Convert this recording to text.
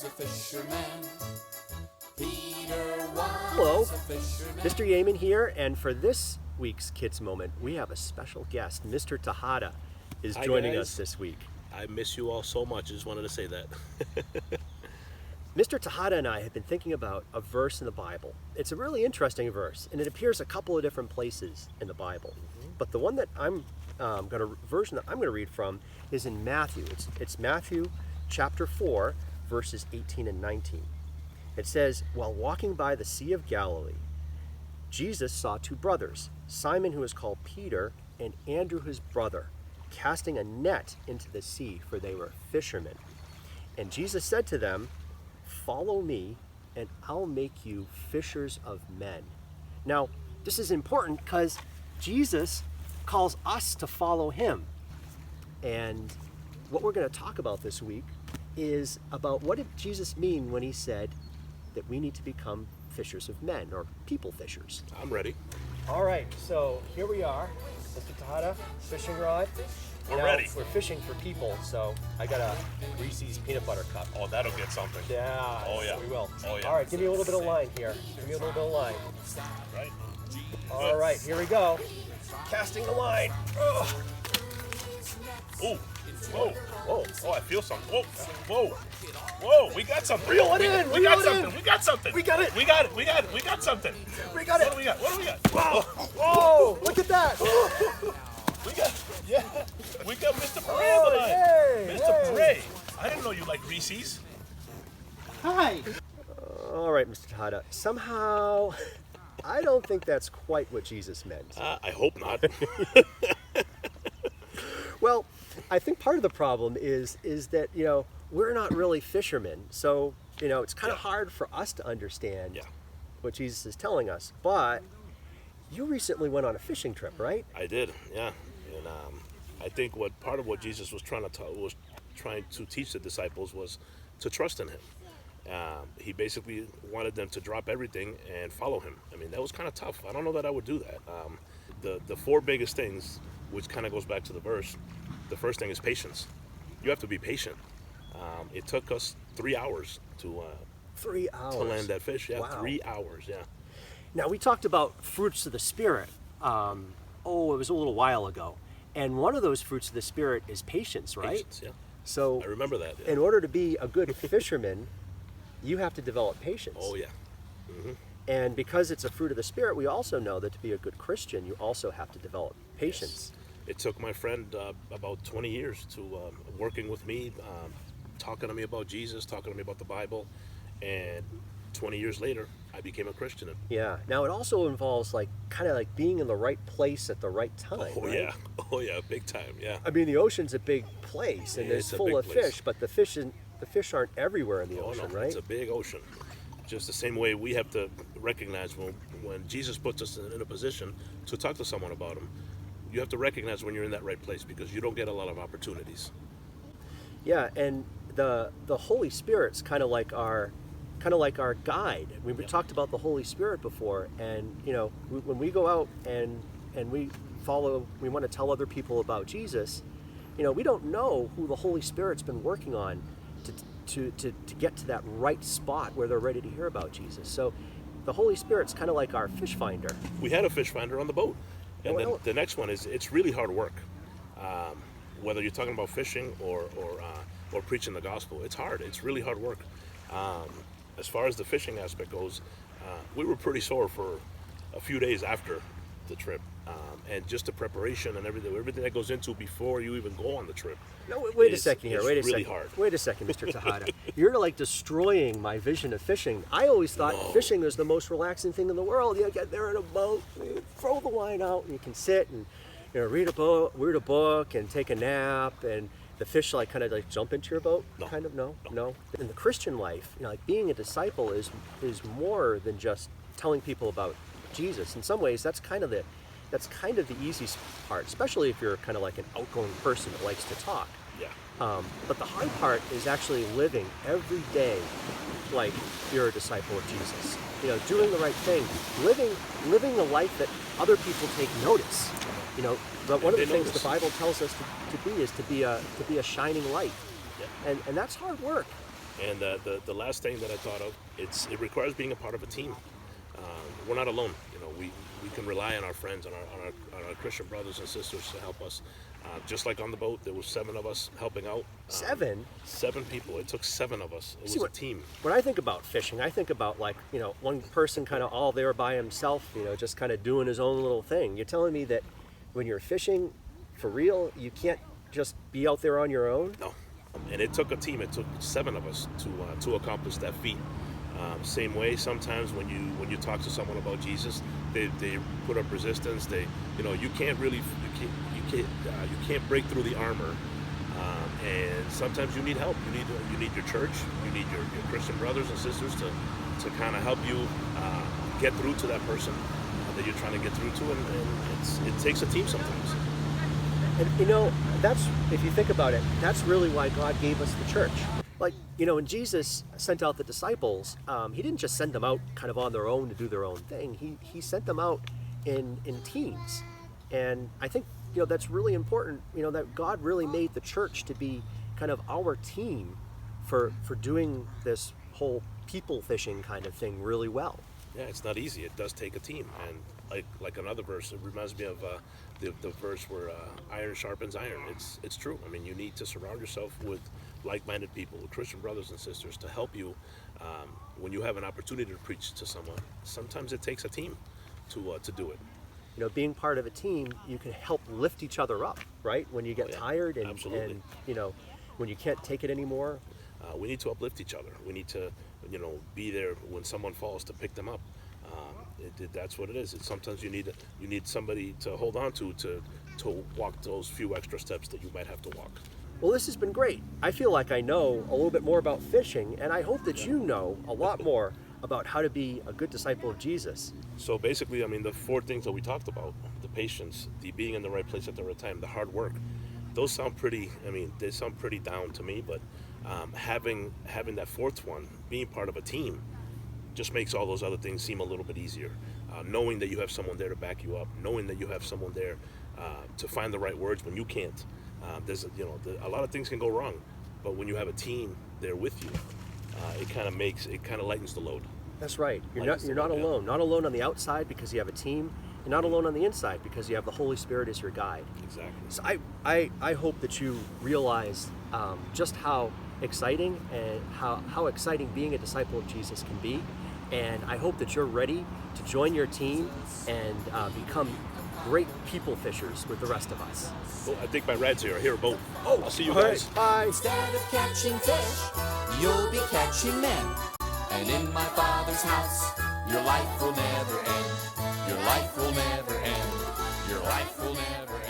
was a fisherman. Peter was Hello, a fisherman. Mr. Yeaman here, and for this week's Kids Moment, we have a special guest. Mr. Tejada is Hi, joining guys. us this week. I miss you all so much. I just wanted to say that. Mr. Tejada and I have been thinking about a verse in the Bible. It's a really interesting verse, and it appears a couple of different places in the Bible. But the one that version that I'm going to read from is in Matthew. It's Matthew chapter 4, verses 18 and 19. It says, "While walking by the Sea of Galilee, Jesus saw two brothers, Simon, who is called Peter, and Andrew, his brother, casting a net into the sea, for they were fishermen. And Jesus said to them, 'Follow me, and I'll make you fishers of men.'" Now, this is important because Jesus calls us to follow him. And what we're going to talk about this week is about what did Jesus mean when he said that we need to become fishers of men, or people fishers. I'm ready. All right, so here we are, Mr. Tejada, fishing rod. We're ready. We're fishing for people, so I got a Reese's peanut butter cup. Oh, that'll get something. Yeah. Oh, yeah. We will. Oh, yeah. All right, give me a little bit of line here. Give me a little bit of line. Right? All right, here we go. Casting the line. Ugh. Ooh. Whoa. Whoa. Oh, I feel something. Whoa. Whoa. Whoa. We got something. Reel it in. We Reel got it something. in. We got something. We got it. We got it. We got it. We got something. We got What it. do we got? What do we got? Whoa. Whoa, look at that. We got, yeah. We got Mr. Parade Oh, tonight. hey, Mr. hey. Parade. I didn't know you like Reese's. Hi. All right, Mr. Tejada. Somehow, I don't think that's quite what Jesus meant. I hope not. Well, I think part of the problem is that, we're not really fishermen. So, it's kind of Yeah. hard for us to understand Yeah. what Jesus is telling us. But you recently went on a fishing trip, right? I did, yeah. And I think part of what Jesus was trying to teach the disciples was to trust in him. He basically wanted them to drop everything and follow him. I mean, that was kind of tough. I don't know that I would do that. The four biggest things, which kind of goes back to the verse, the first thing is patience. You have to be patient. It took us 3 hours to 3 hours. land that fish. Yeah, Wow. 3 hours. Yeah. Now, we talked about fruits of the Spirit. It was a little while ago. And one of those fruits of the Spirit is patience, right? Patience, yeah. So, I remember that. Yeah. in order to be a good fisherman, you have to develop patience. Oh yeah. And because it's a fruit of the Spirit, we also know that to be a good Christian, you also have to develop patience. It took my friend about 20 years to working with me, talking to me about Jesus, talking to me about the Bible, and 20 years later, I became a Christian. Yeah. Now, it also involves kind of being in the right place at the right time. Oh right? yeah, oh yeah, big time, yeah. I mean, the ocean's a big place, and Yeah, it's it's a full big of place. fish, but the fish aren't everywhere in the Oh ocean, no, right? it's a big ocean. Just the same way we have to recognize when Jesus puts us in a position to talk to someone about him, you have to recognize when you're in that right place because you don't get a lot of opportunities. Yeah, and the Holy Spirit's kind of like our guide. We've talked about the Holy Spirit before, and when we go out and we want to tell other people about Jesus, we don't know who the Holy Spirit's been working on to get to that right spot where they're ready to hear about Jesus. So the Holy Spirit's kind of like our fish finder. We had a fish finder on the boat. And then Well- the next one is it's really hard work. Whether you're talking about fishing or preaching the gospel, it's hard. It's really hard work. As far as the fishing aspect goes, we were pretty sore for a few days after the trip, and just the preparation and everything that goes into before you even go on the trip. No, wait a is- second here. is Wait a really second. hard. Wait a second, Mr. Tejada. You're destroying my vision of fishing. I always thought fishing was the most relaxing thing in the world. You get there in a boat, you throw the line out, and you can sit and read a book, and take a nap, and the fish kind of jump into your boat. No. Kind of no. In the Christian life, being a disciple is more than just telling people about Jesus. In some ways, that's kind of the easy part, especially if you're kind of like an outgoing person that likes to talk. Yeah. But the hard part is actually living every day like you're a disciple of Jesus. Doing the right thing, living the life that other people take notice. But one of the They things notice. the Bible tells us to be is to be a shining light, Yeah. and that's hard work. And the last thing that I thought of, it requires being a part of a team. We're not alone. We can rely on our friends, on our Christian brothers and sisters to help us. Just like on the boat, there were 7 of us helping out. 7? 7 people. It took 7 of us. It was a team. When I think about fishing, I think about one person kind of all there by himself, just kind of doing his own little thing. You're telling me that when you're fishing for real, you can't just be out there on your own? No. And it took a team. It took 7 of us to accomplish that feat. Same way, sometimes when you talk to someone about Jesus, they put up resistance. You can't break through the armor. And sometimes you need help. You need your church. You need your Christian brothers and sisters to kind of help you get through to that person that you're trying to get through to. And it takes a team sometimes. And that's, if you think about it, that's really why God gave us the church. When Jesus sent out the disciples, he didn't just send them out kind of on their own to do their own thing. He sent them out in teams. And I think, that's really important, that God really made the church to be kind of our team for doing this whole people fishing kind of thing really well. Yeah, it's not easy. It does take a team. And like another verse, it reminds me of the verse where iron sharpens iron. It's true. I mean, you need to surround yourself with like-minded people, with Christian brothers and sisters to help you when you have an opportunity to preach to someone. Sometimes it takes a team to do it. Being part of a team, you can help lift each other up, right? When you get tired and when you can't take it anymore. We need to uplift each other. We need to, be there when someone falls to pick them up. That's what it is. Sometimes you need somebody to hold on to walk those few extra steps that you might have to walk. Well, this has been great. I feel like I know a little bit more about fishing, and I hope that you know a lot more about how to be a good disciple of Jesus. So basically, the 4 things that we talked about, the patience, the being in the right place at the right time, the hard work, those sound pretty, they sound pretty down to me, but having that 4th one, being part of a team, just makes all those other things seem a little bit easier. Knowing that you have someone there to back you up, knowing that you have someone there to find the right words when you can't. There's a lot of things can go wrong, but when you have a team there with you, it kind of lightens the load. That's right. You're not alone. Yeah. Not alone on the outside because you have a team. You're not alone on the inside because you have the Holy Spirit as your guide. Exactly. So I hope that you realize just how exciting and how exciting being a disciple of Jesus can be. And I hope that you're ready to join your team and become great people fishers with the rest of us. Oh, I think my rad's here. I hear a boat. I'll see you guys. Right, bye. Instead of catching fish, you'll be catching men. And in my Father's house, your life will never end. Your life will never end. Your life will never end.